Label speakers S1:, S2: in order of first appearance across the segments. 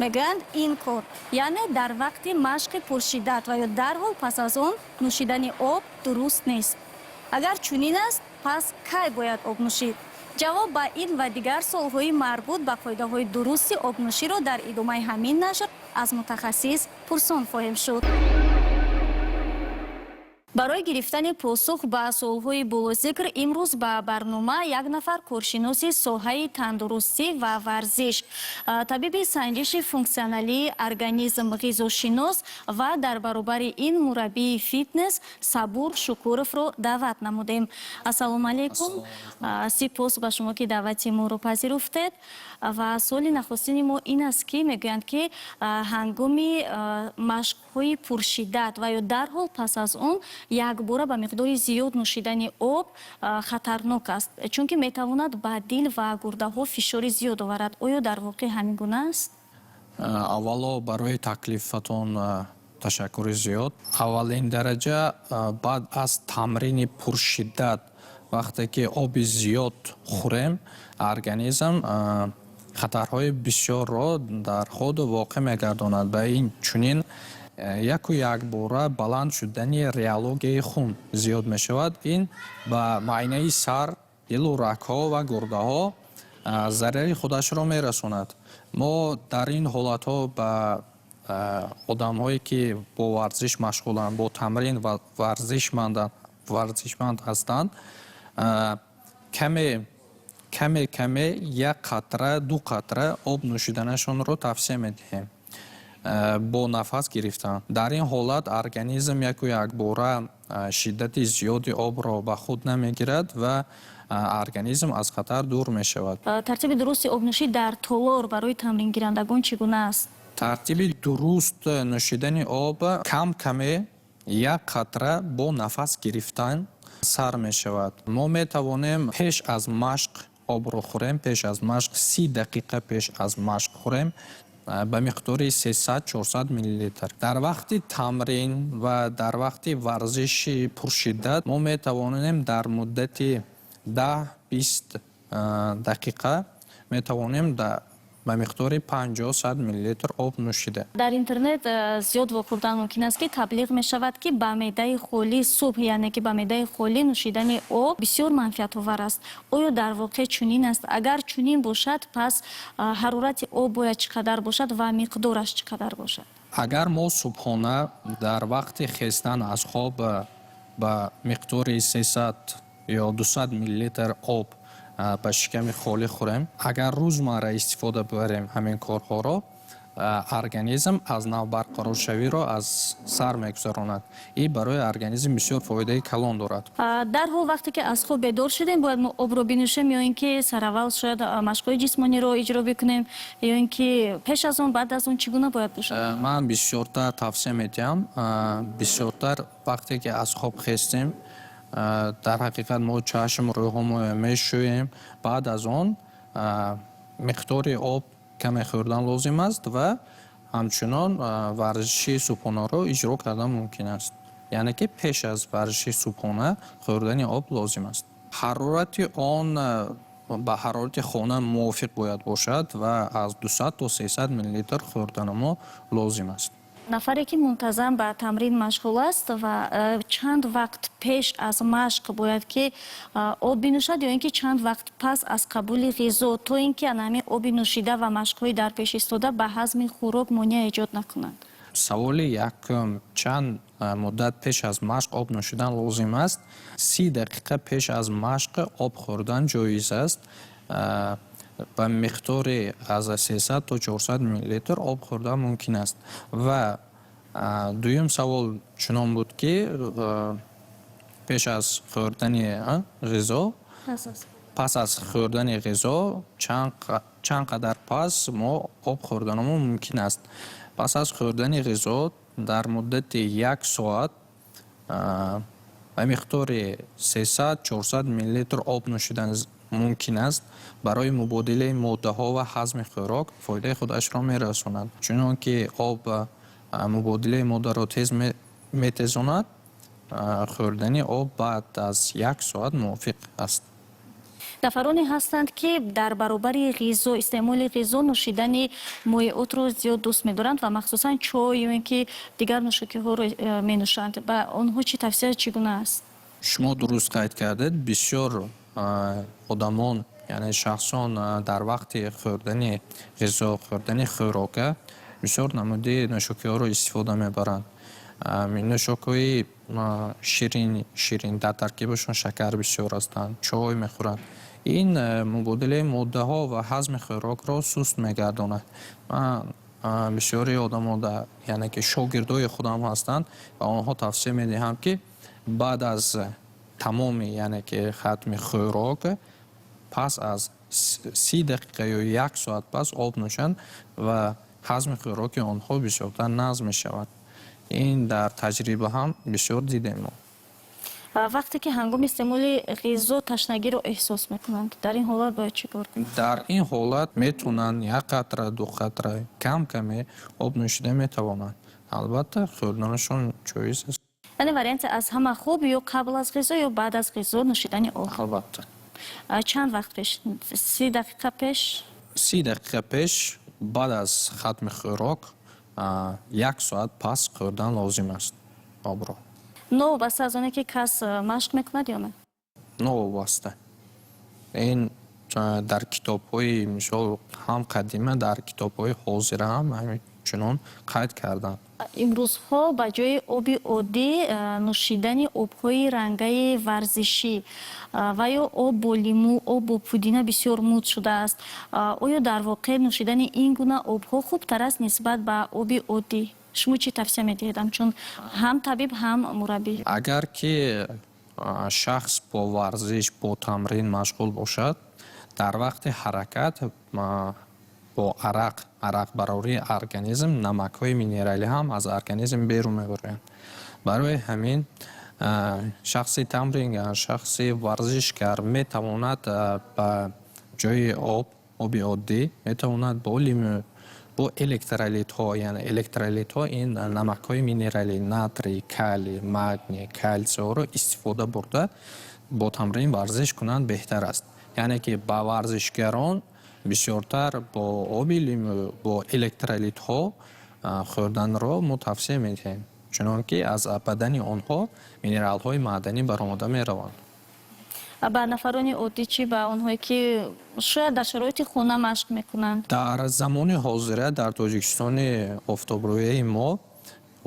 S1: мегӯянд ин кор яъне дар вақти машқи пуршиддат ва ё дарҳол пас аз он нӯшидани об дуруст нест. Агар чунин аст, пас кай бояд об нӯшид? ҷавоб ба ин ва дигар суолҳои марбут ба қоидаҳои дурусти обнӯширо дар идомаи ҳамин нашр аз мутахассис пурсон хоҳем шуд. барои гирифтани посух ба суолҳои болозикр имрӯз ба барнома як нафар коршиноси соҳаи тандурустӣ ва варзиш, табиби санҷиши функсионалии организм, ғизошинос ва дар баробари ин мураббии фитнес Сабур Шукуровро даъват намудем. Ассалому алайкум. Сипос ба шумо ки даъвати моро пазируфтед. ва суоли нахустини мо ин аст ки мегӯянд ки ҳангоми машқҳои пуршиддат ва ё дарҳол пас аз он як бора ба миқдори зиёд нӯшидани об хатарнок аст, чунки метавонад ба дил ва гурдаҳо фишори зиёд оварад. оё дар воқеъ ҳамин гуна аст?
S2: аввало барои таклифатон ташаккури зиёд. Аввалин дараҷа баъд аз тамрини пуршиддат вақте ки оби зиёд хӯрем, организм хатарҳои бисёрро дар худ воқеъ мегардонад. ба ин чунин яку як бора баланд шудани реологияи хун зиёд мешавад. ин ба майнаи сар, дилу рагҳо ва гурдаҳо зарари худашро мерасонад. мо дар ин ҳолатҳо ба одамҳое ки бо варзиш машғуланд, бо тамрин ва варзишманд ҳастанд, каме як қатра, ду қатра об нӯшиданашонро тавсия медиҳем бо нафас гирифтан. дар ин ҳолат организм яку якбора шиддати зиёди обро ба худ намегирад ва организм аз хатар дур мешавад.
S1: тартиби дурусти обнӯшӣ дар толор барои тамрингирандагон чӣ гуна аст?
S2: тартиби дуруст нӯшидани об каме як қатра бо нафас гирифтан сар мешавад. мо метавонем пеш аз машқ обро хӯрем, пеш аз машқ 30 дақиқа пеш аз машқ хӯрем ба миқдори 300-400 миллилитр. дар вақти тамрин ва дар вақти варзиши пуршиддат мо метавонем дар муддати 10-20 дақиқа метавонем ба миқдори 50-100 миллилитр об нӯшида.
S1: дар интернет зиёд вохӯрдан мумкин аст ки таблиғ мешавад ки ба меъдаи холӣ субҳ, яъне ки ба меъдаи холӣ нӯшидани об бисёр манфиатовар аст. оё дар воқеъ чунин аст? агар чунин бошад, пас ҳарорати об бояд чӣ қадар бошад ва миқдораш чӣ қадар бошад?
S2: агар мо субҳона дар вақти хестан аз хоб ба миқдори 300 ё 200 миллилитр об ба шиками холӣ хӯрем, агар рӯзмарра истифода бибарем ҳамин корҳоро, организм аз навбарқароршавиро аз сар мегузаронад. ин барои организм бисёр фоидаи калон дорад.
S1: дарҳол вақте ки аз хоб бедор шудем, бояд мо обро бинӯшем ё ин ки сараввал шояд машқҳои ҷисмониро иҷро бикунем, ё ин ки пеш аз он, баъд аз он чӣ гуна бояд бошад?
S2: ман бисёртар тавсия медиҳам, бисёртар вақте ки аз хоб хестем, дар ҳақиқат мо чашм рӯҳомо мешӯем. баъд аз он миқдори об каме хӯрдан лозим аст ва ҳамчунон варзиши субҳонаро иҷро кардан мумкин аст. яъне ки пеш аз варзиши субҳона хӯрдани об лозим аст. ҳарорати он ба ҳарорати хона мувофиқ бояд бошад ва аз 200 то 300 миллилитр хӯрдани мо лозим аст.
S1: нафаре ки мунтазам ба тамрин машғул аст ва чанд вақт пеш аз машқ бояд ки об бинӯшад ё ин ки чанд вақт пас аз қабули ғизо, то ин ки анами оби нӯшида ва машқҳои дар пеш истода ба ҳазми хӯрок монеъ эҷод накунад?
S2: саволи якум, чанд муддат пеш аз машқ об нӯшидан лозим аст? 30 дақиқа пеш аз машқ об хӯрдан ҷоиз аст. ба миқдори аз 300 то 400 миллилитр об хӯрдан мумкин аст. ва дуюм савол чунон буд ки пеш аз хӯрдани ғизо, пас аз хӯрдани ғизо чанд қадар пас мо об хӯрданамон мумкин аст. пас аз хӯрдани ғизо дар муддати 1 соат ба миқдори 300-400 миллилитр об нӯшидан мумкин аст. барои мубодилаи моддаҳо ва ҳазми хӯрок фоидаи худашро мерасонад. чунон ки об мубодилаи моддаро тез метезонад, хӯрдани об баъд аз 1 соат мувофиқ аст.
S1: нафароне ҳастанд ки дар баробари ғизо истеъмоли ғизо нӯшидани моеъотро зиёд дӯст медоранд ва махсусан чой ё ин ки дигар нӯшокиҳоро менӯшанд. Ба онҳо чӣ тавсия чӣ гуна аст?
S2: шумо дуруст қайд кардед. Бисёр одамон яъне шахсон дар вақти хӯрдани ғизо, хӯрдани хӯрока бисёр намуди нӯшокиҳоро истифода мебаранд. нӯшокҳои ширин дар таркибашон шакар бисёр ҳастанд, чой мехӯранд. ин мубодилаи моддаҳо ва ҳазми хӯрокро суст мегардонад. Ман бисёри одамо яъне ки шогирдои худам ҳастанд ва онҳо тавсия медиҳам ки баъд аз тамоми яъне ки хатми хӯрок пас аз 30 дақиқа ё 1 соат пас об нӯшанд ва ҳазми хӯроки онҳо бисёртар назм мешавад. ин дар таҷриба ҳам бисёр дидем.
S1: вақте ки ҳангоми истеъмоли ғизо ташнагиро эҳсос мекунанд, дар ин ҳолат бояд чӣ кор кунанд?
S2: дар ин ҳолат метавонанд 1 қатра 2 қатра кам-каме об нӯшида метавонанд. албатта хӯрданашон ҷоиз аст.
S1: яъне варианте аз ҳама хуб ё қабл аз ғизо ё баъд аз ғизо нӯшидани об.
S2: албатта
S1: чанд вақт пеш? 30 дақиқа пеш?
S2: 30 дақиқа пеш баъд аз хатми хӯрок 1 соат пас хӯрдан лозим аст обро.
S1: новобаста аз оне ки кас машқ мекунад ё не?
S2: новобаста. ин дар китобҳои мисол ҳам қадима дар китобҳои ҳозира ҳам ҳамчунон қайд карданд.
S1: имрӯзҳо ба ҷои оби оддӣ нӯшидани обҳои рангаи варзишӣ ва ё об бо лимӯ, об бо пудина бисёр муд шудааст. оё дар воқеъ нӯшидани ин гуна обҳо хубтар аст нисбат ба оби оддӣ? шумо чӣ тавсия медиҳед ҳамчун ҳам табиб ҳам мураббӣ?
S2: агар ки шахс бо варзиш бо тамрин машғул бошад, дар вақти ҳаракат бо арақ барори организм намакҳои минералӣ ҳам аз организм берун мебароянд. барои ҳамин шахси тамрингар, шахси варзишкар метавонад ба ҷои оби оддӣ метавонад бо лимӯ, бо электролитҳо, яъне электролитҳо ин намакҳои минералӣ натрий, калий, магний, калтсиҳоро истифода бурда бо тамрин варзиш кунанд беҳтар аст. яъне ки ба варзишгарон бисёртар бо оби лимӯ, бо электролитҳо хӯрданро мо тавсия медиҳем, чунон ки аз бадани онҳо минералҳои маъданӣ баромада мераванд.
S1: ба нафарони оддӣ чӣ? Ба онҳое ки шояд дар шароити хона машқ мекунанд?
S2: дар замони ҳозира дар тоҷикистони офтобрӯяи мо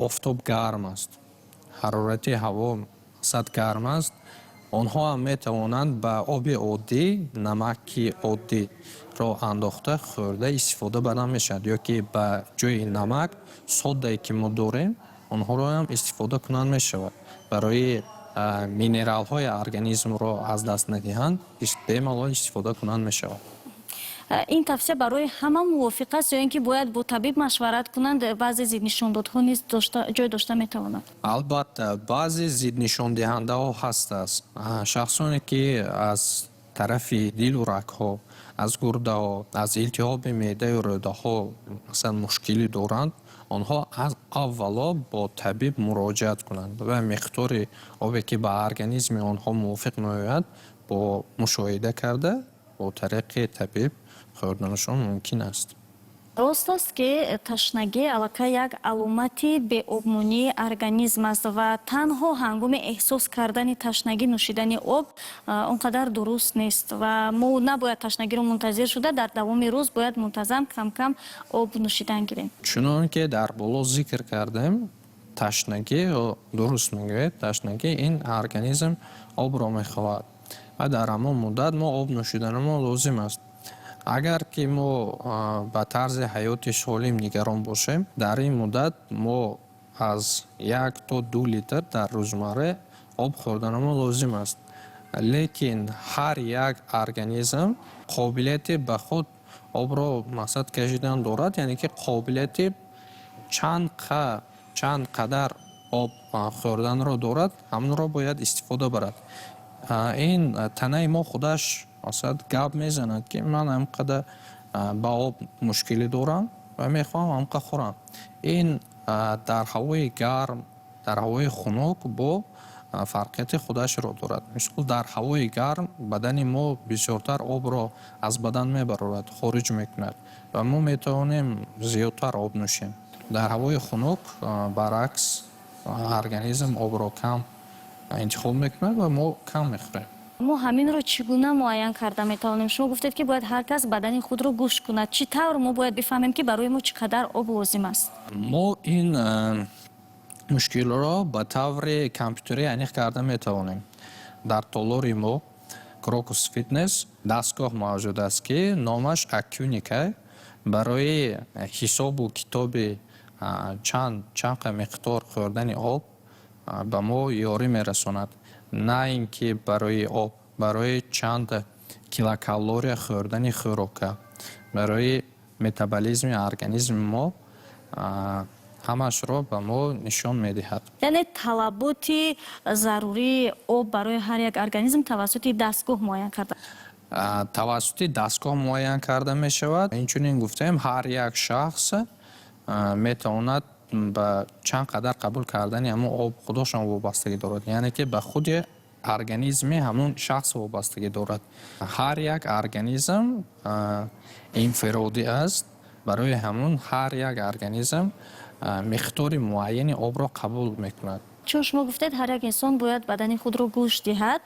S2: офтоб гарм аст, ҳарорати ҳаво сад гарм аст. онҳо ҳам метавонанд ба оби оддӣ, намаки оддиро андохта хӯрда истифода бардан мешавад, ё ки ба ҷои намак соддае ки мо дорем онҳоро ҳам истифода кунанд мешавад. барои минералҳои организмро аз даст надиҳанд бемалол истифода кунанд мешавад.
S1: ин тавсия барои ҳама мувофиқ аст ё ин ки бояд бо табиб машварат кунанд? баъзе зиднишондодҳо низ ҷой дошта метавонад? албатта
S2: баъзе зиднишондиҳандаҳо ҳастааст. шахсоне ки аз тарафи дилу рагҳо, аз гурдаҳо, аз илтиҳоби меъдаю рӯдаҳо масалан мушкилӣ доранд, онҳо аввало бо табиб муроҷиат кунанд ва миқдори обе ки ба организми онҳо мувофиқ меояд бо мушоҳида карда бо тариқи табиб хӯрданашон мумкин аст.
S1: рост аст ки ташнагӣ аллакай як аломати беобмонии организм аст ва танҳо ҳангоми эҳсос кардани ташнагӣ нӯшидани об он қадар дуруст нест ва мо набояд ташнагиро мунтазир шуда дар давоми рӯз бояд мунтазам кам-кам об нӯшидан гирем.
S2: чунон ки дар боло зикр кардем, ташнагӣ дуруст мегӯед, ташнагӣ ин организм обро мехоҳад ва дар ҳамон муддат мо об нӯшиданамон лозим аст. агар ки мо ба тарзи ҳаёти солим нигарон бошем, дар ин муддат мо аз 1 то 2 литр дар рӯзмарра об хӯрданамон лозим аст. лекин ҳар як организм қобилияти ба худ обро мақсад кашидан дорад, яъне ки қобилияти чанд қадар об хӯрданро дорад, ҳамонро бояд истифода барад. ин танаи мо худаш масалан гап мезанад ки ман ҳамқадар ба об мушкилӣ дорам ва мехоҳам ҳамқа хӯрам. ин дар ҳавои гарм, дар ҳавои хунок бо фарқияти худашро дорад. Мисол дар ҳавои гарм бадани мо бисёртар обро аз бадан мебарорад, хориҷ мекунад ва мо метавонем зиёдтар об нӯшем. Дар ҳавои хунук баръакс организм обро кам интихоб мекунад ва мо кам мехӯрем.
S1: мо ҳаминро чӣ гуна муайян карда метавонем? Шумо гуфтед ки бояд ҳар кас бадани худро гӯш кунад. Чӣ тавр мо бояд бифаҳмем ки барои мо чӣ қадар об лозим аст?
S2: мо ин мушкилро ба таври компютерӣ аниқ карда метавонем. Дар толори мо Crocus Fitness дастгоҳ мавҷуд аст ки номаш Acunica барои ҳисобу китоби чанд миқдор хӯрдани об ба мо ёрӣ мерасонад. На ин ки барои об, барои чанд килокалория хӯрдани хӯрока, барои метаболизми организми мо ҳамашро ба мо нишон медиҳад.
S1: яъне талаботи зарурии об барои ҳар як организм тавассути дастгоҳ муайян карда
S2: тавассути дастгоҳ муайян карда мешавад. Инчунин гуфтаем, ҳар як шахс метавонад ба чанд қадар қабул кардани ҳамон об худошон вобастагӣ дорад, яъне ки ба худи организми ҳамон шахс вобастагӣ дорад. ҳар як организм инфиродӣ аст. барои ҳамон ҳар як организм миқдори муайяни обро қабул мекунад.
S1: чун шумо гуфтед ҳар як инсон бояд бадани худро гӯш диҳад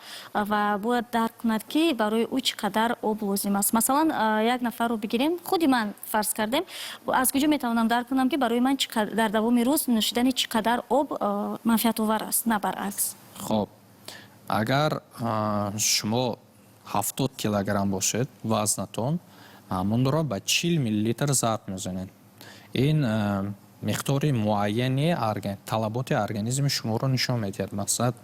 S1: ва бояд дарк кунад ки барои ӯ чӣ қадар об лозим аст. Масалан, як нафарро бигирем, худи ман фарз кардем, аз куҷо метавонам дарк кунам ки барои ман дар давоми рӯз нӯшидани чӣ қадар об манфиатовар аст, на баръакс?
S2: хоб, агар шумо 70 килограмм бошед вазнатон, ҳамонро ба 40 миллилитр зарб мезанед. ин миқдори муайяни талаботи организми шуморо нишон медиҳад. мақсад,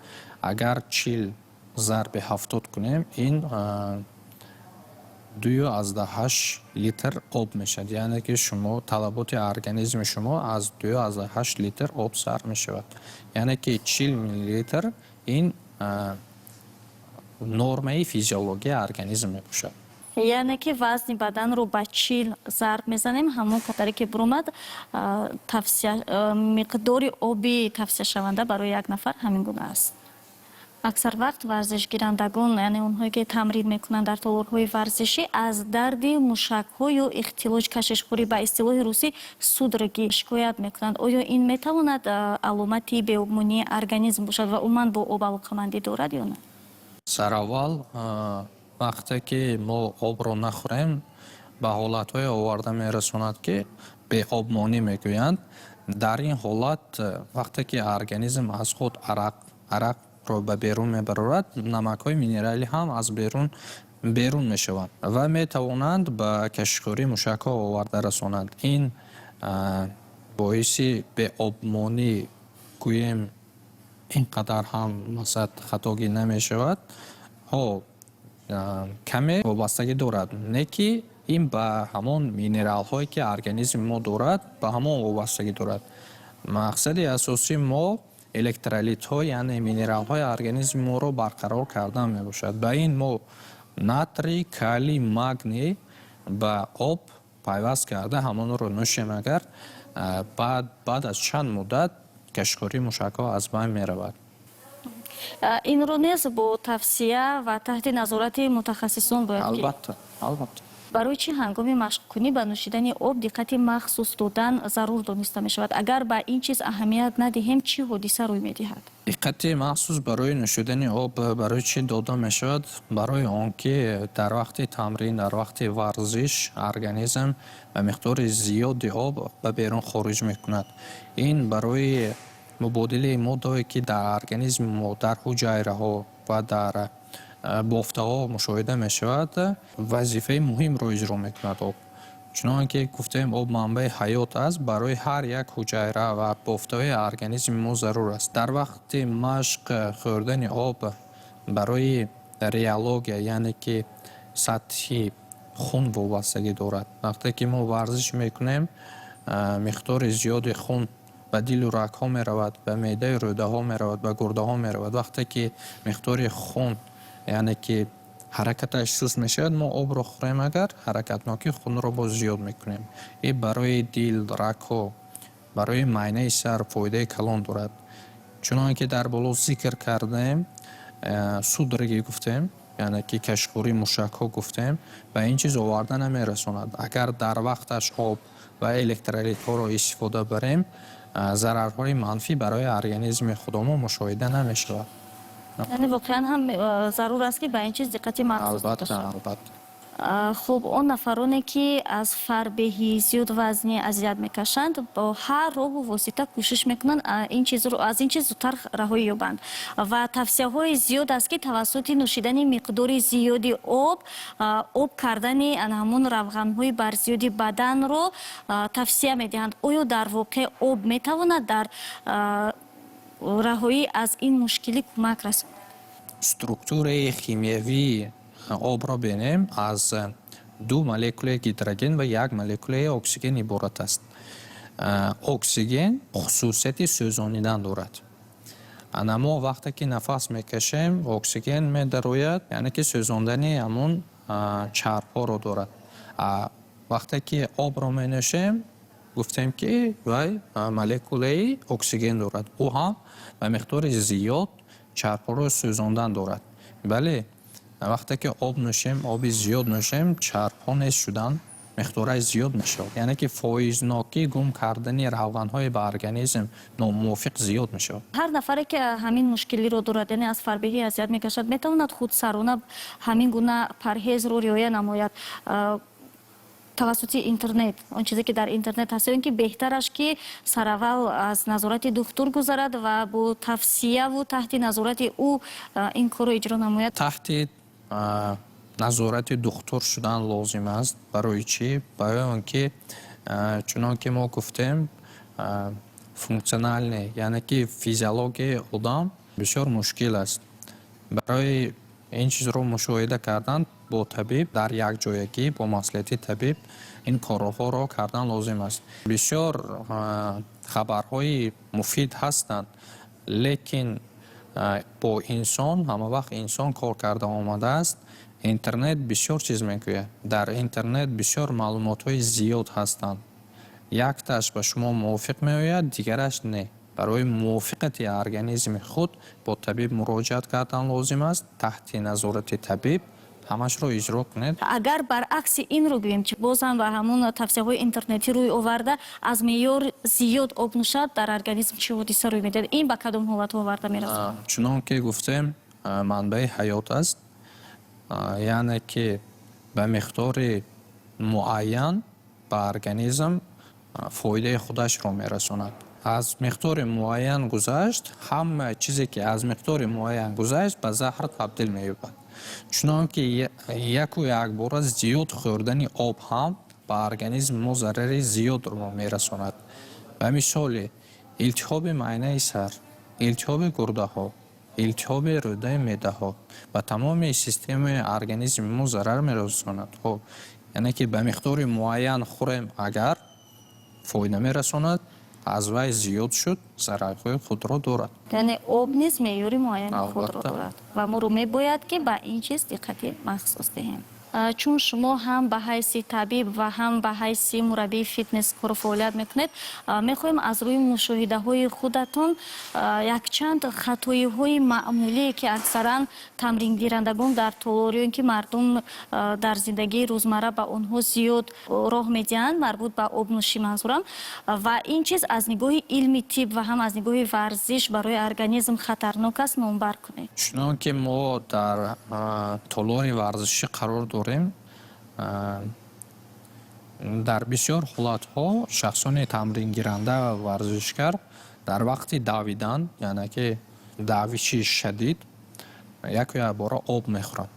S2: агар 40 зарби 70 кунем, ин 2,8 литр об мешавад. яъне ки шумо талаботи организми шумо аз 2,8 литр об зарб мешавад. яъне ки 40 миллилитр ин нормаи физиологияи организм мебошад.
S1: яъне ки вазни баданро ба 40 зарб мезанем, ҳамон қадаре ки буромад, миқдори оби тавсияшаванда барои як нафар ҳамин гуна аст. аксар вақт варзишгирандагон, яъне онҳое ки тамрин мекунанд дар толорҳои варзишӣ, аз дарди мушакҳо ё ихтилоҷ кашишхӯрӣ, ба истилоҳи русӣ судорогӣ шикоят мекунанд. оё ин метавонад аломати беобмонии организм бошад ва умуман бо об алоқамандӣ дорад ё на?
S2: сараввал вақте ки мо обро нахӯрем, ба ҳолатҳое оварда мерасонад ки беобмонӣ мегӯянд. дар ин ҳолат вақте ки организм аз худ арақро ба берун мебарорад, намакҳои минералӣ ҳам аз берун мешаванд ва метавонанд ба кашишхӯрии мушакҳо оварда расонанд. ин боиси беобмонӣ гӯем ин қадар ҳам мақсад хатогӣ намешавад. каме вобастагӣ дорад, не ки ин ба ҳамон минералҳое ки организми мо дорад, ба ҳамон вобастагӣ дорад. мақсади асосии мо электролитҳо, яъне минералҳои организми моро барқарор кардан мебошад. ба ин мо натрий, калий, магний ба об пайваст карда ҳамонро нӯшем, агар баъд аз чанд муддат кашишхӯрии мушакҳо аз байн меравад.
S1: инро нез бо тавсия ва таҳти назорати мутахассисон бояд ки
S2: албатта.
S1: барои чӣ ҳангоми машқкунӣ ба нӯшидани об диққати махсус додан зарур дониста мешавад? агар ба ин чиз аҳамият надиҳем, чӣ ҳодиса рӯй медиҳад?
S2: диққати махсус барои нӯшидани об барои чӣ дода мешавад? барои он ки дар вақти тамрин, дар вақти варзиш организм ба миқдори зиёди об ба берун хориҷ мекунад. ин барои мубодилаи моддае ки дар организми мо, дар ҳуҷайраҳо ва дар бофтаҳо мушоҳида мешавад, вазифаи муҳимро иҷро мекунад об. чунон ки гуфтем, об манбаи ҳаёт аст, барои ҳар як ҳуҷайра ва бофтаҳои организми мо зарур аст. дар вақти машқ хӯрдани об барои реология, яъне ки сатҳи хун вобастагӣ дорад. вақте ки мо варзиш мекунем, миқдори зиёди хун ба дилу рагҳо меравад, ба меъдаи рӯдаҳо меравад, ба гурдаҳо меравад. вақте ки миқдори хун, яъне ки ҳаракаташ суст мешавад, мо обро хӯрем, агар ҳаракатнокии хунро боз зиёд мекунем. ин барои дил, рагҳо, барои майнаи сар фоидаи калон дорад. чунон ки дар боло зикр кардем, судраги гуфтем, яъне ки кашхӯрии мушакҳо гуфтем, ба ин чиз оварда намерасонад. Агар дар вақташ об ва электролитҳоро истифода барем, зарарҳои манфӣ барои организми худомо мушоҳида намешавад.
S1: яъне воқеан ҳам зарур аст ки ба ин чиз диққати махсус дошта шавад.
S2: Албатта.
S1: хуб он нафароне ки аз фарбеҳи зиёд вазнӣ азият мекашанд, бо ҳар роҳу восита кӯшиш мекунанд аз ин чиз зудтар раҳоӣ ёбанд ва тавсияҳои зиёд аст ки тавассути нӯшидани миқдори зиёди об кардани ҳамун равғанҳои барзиёди баданро тавсия медиҳанд. оё дар воқеъ об метавонад дар раҳоӣ аз ин мушкилӣ кӯмак расонад?
S2: Структураи химиявии обро бинем аз 2 молекулаи гидроген ва 1 молекулаи оксиген иборат аст. Оксиген хусусияти сӯзонидан дорад. Мо вақте ки нафас мекашем, оксиген медарояд, яъне ки сӯзондани ҳамун чарбҳоро дорад. Вақте ки обро менӯшем, гуфтем ки вай молекулаи оксиген дорад. Ӯ ҳам ба миқдори зиёд чарбҳоро сӯзондан дорад. Бале, вақте ки об нӯшем, оби зиёд нӯшем, чарбҳо нест шудан миқдораи зиёд мешавад. Яъне ки фоизнокӣ гум кардани равғанҳои ба организм номувофиқ зиёд мешавад.
S1: ҳар нафаре ки ҳамин мушкилиро дорад, яъне аз фарбеҳӣ азият мекашад, метавонад худсарона ҳамин гуна парҳезро риоя намояд тавассути интернет, он чизе ки дар интернет ҳаст, ё ин ки беҳтараш ки сараввал аз назорати духтур гузарад ва бо тавсияву таҳти назорати ӯ ин корро иҷро намояд? Таҳти
S2: назорати духтур шудан лозим аст. Барои чӣ? Барои он ки чунон ки мо гуфтем, функсиональне, яъне ки физиологияи одам бисёр мушкил аст. Барои ин чизро мушоҳида кардан бо табиб дар якҷоягӣ бо маслиҳати табиб ин корҳоро кардан лозим аст. Бисёр хабарҳои муфид ҳастанд, лекин бо инсон ҳама вақт инсон кор карда омадааст. Интернет бисёр чиз мегӯяд. Дар интернет бисёр маълумотҳои зиёд ҳастанд. Якташ ба шумо мувофиқ меояд, дигараш не. Барои мувофиқати организми худ бо табиб муроҷиат кардан лозим аст. Таҳти назорати табиб ҳамашро иҷро кунед.
S1: Агар баръакси инро гӯем, ки боз ҳам ба ҳамун тавсияҳои интернетӣ рӯй оварда аз меъёр зиёд об нӯшад, дар организм чӣ ҳодиса рӯй медиҳад? Ин ба кадом ҳолатҳо оварда мерасонад?
S2: Чунон ки гуфтем, манбаи ҳаёт аст. Яъне ки ба миқдори муайян ба организм фоидаи худашро мерасонад. Аз миқдори муайян гузашт, ҳама чизе ки аз миқдори муайян гузашт ба заҳр табдил меёбад. Чунон ки яку якбора зиёд хӯрдани об ҳам ба организми мо зарари зиёдро мерасонад. Ба мисоли илтиҳоби майнаи сар, илтиҳоби гурдаҳо, илтиҳоби рӯдаи меъдаҳо ба тамоми системаи организми мо зарар мерасонад. Яъне ки ба миқдори муайян хӯрем, агар фоида мерасонад, аз вай зиёд шуд, зарарҳои худро дорад.
S1: Яъне об низ меъёри муайяни худро дорад ва моро мебояд ки ба ин чиз диққати махсус диҳем. Чун шумо ҳам ба ҳайси табиб ва ҳам ба ҳайси мураббии фитнес кору фаъолият мекунед, мехоҳем аз рӯи мушоҳидаҳои худатон якчанд хатоиҳои маъмулие ки аксаран тамрингирандагон дар толор ё ин ки мардум дар зиндагии рӯзмарра ба онҳо зиёд роҳ медиҳанд, марбут ба обнӯшӣ манзурам, ва ин чиз аз нигоҳи илми тиб ва ҳам аз нигоҳи варзиш барои организм хатарнок аст, номбар кунед.
S2: Чунон ки мо дар толори варзишӣ қарор дорем, дар бисёр ҳолатҳо шахсони тамрингиранда ва варзишгар дар вақти давидан, яъне ки давиши шадид, яку як бора об мехӯранд.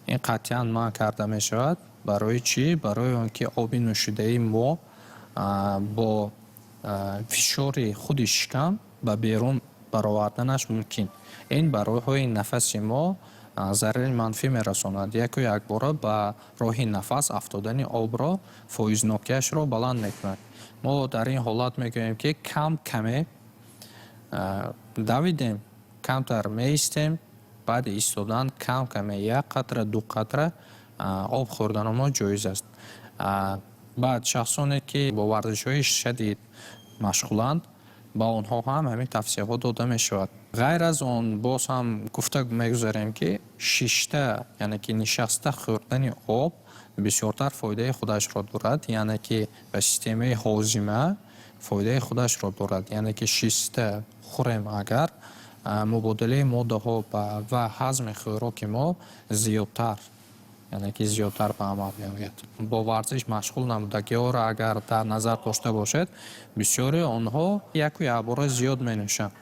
S2: Ин қатъиян манъ карда мешавад. Барои чӣ? Барои он ки оби нӯшидаи мо бо фишори худи шикам ба берун бароварданаш мумкин. Ин ба роҳҳои нафаси мо зарари манфӣ мерасонад. Яку якбора ба роҳи нафас афтодани обро, фоизнокиашро баланд мекунад. Мо дар ин ҳолат мегӯем ки каме давидем, камтар меистем, баъди истодан каме 1 қатра 2 қатра об хӯрдани мо ҷоиз аст. Баъд шахсоне ки бо варзишҳои шадид машғуланд, ба онҳо ҳам ҳамин тавсияҳо дода мешавад. ғайр аз он боз ҳам гуфта мегузарем ки шишта яъне ки нишаста хӯрдани об бисёртар фоидаи худашро дорад, яъне ки ба системаи ҳозима фоидаи худашро дорад, яъне ки шиста хӯрем агар мубодилаи моддаҳо ва ҳазми хӯроки мо зиёдтар яъне ки зиёдтар ба амал меояд. Бо варзиш машғул намудагиҳоро агар дар назар дошта бошед, бисёри онҳо яку якбора зиёд менӯшанд.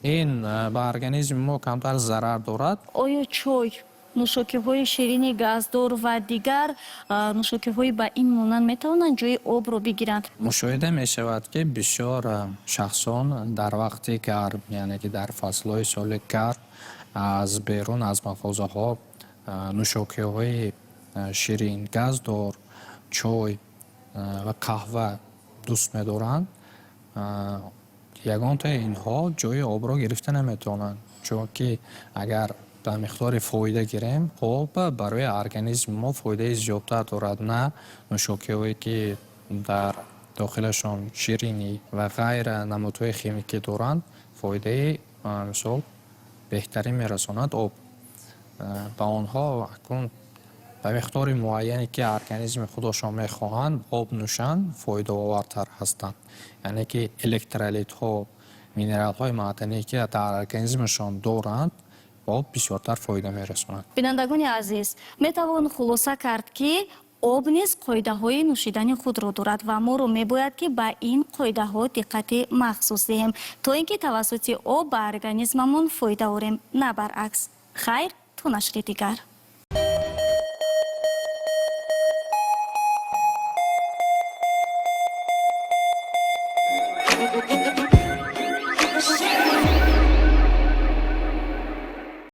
S2: Ин ба организми мо камтар зарар дорад.
S1: оё чой, нӯшокиҳои ширини газдор ва дигар нӯшокиҳои ба ин монанд метавонанд ҷойи обро бигиранд?
S2: мушоҳида мешавад ки бисёр шахсон дар вақти гарм яъне ки дар фаслҳои соли гарм аз берун аз мағозаҳо нӯшокиҳои ширин, газдор, чой ва қаҳва дӯст медоранд. Ягонтаи инҳо ҷойи обро гирифта наметавонанд, чун ки агар ба миқдори фоида гирем, об барои организми мо фоидаи зиёдтар дорад, на нӯшокиҳое ки дар дохилашон ширинӣ ва ғайра намудҳои химикӣ доранд, фоидаи мисол беҳтарин мерасонад об. Ба онҳо акун ба миқдори муайяне ки организми худашон мехоҳанд об нӯшанд фоидаовартар ҳастанд. Яъне ки электролитҳо, минералҳои маъдание ки дар организмашон доранд, об бисёртар фоида мерасонад.
S1: бинандагони азиз, метавон хулоса кард ки об низ қоидаҳои нӯшидани худро дорад ва моро мебояд ки ба ин қоидаҳо диққати махсус диҳем, то ин ки тавассути об ба организмамон фоида орем, на баръакс. хайр, то нашри дигар.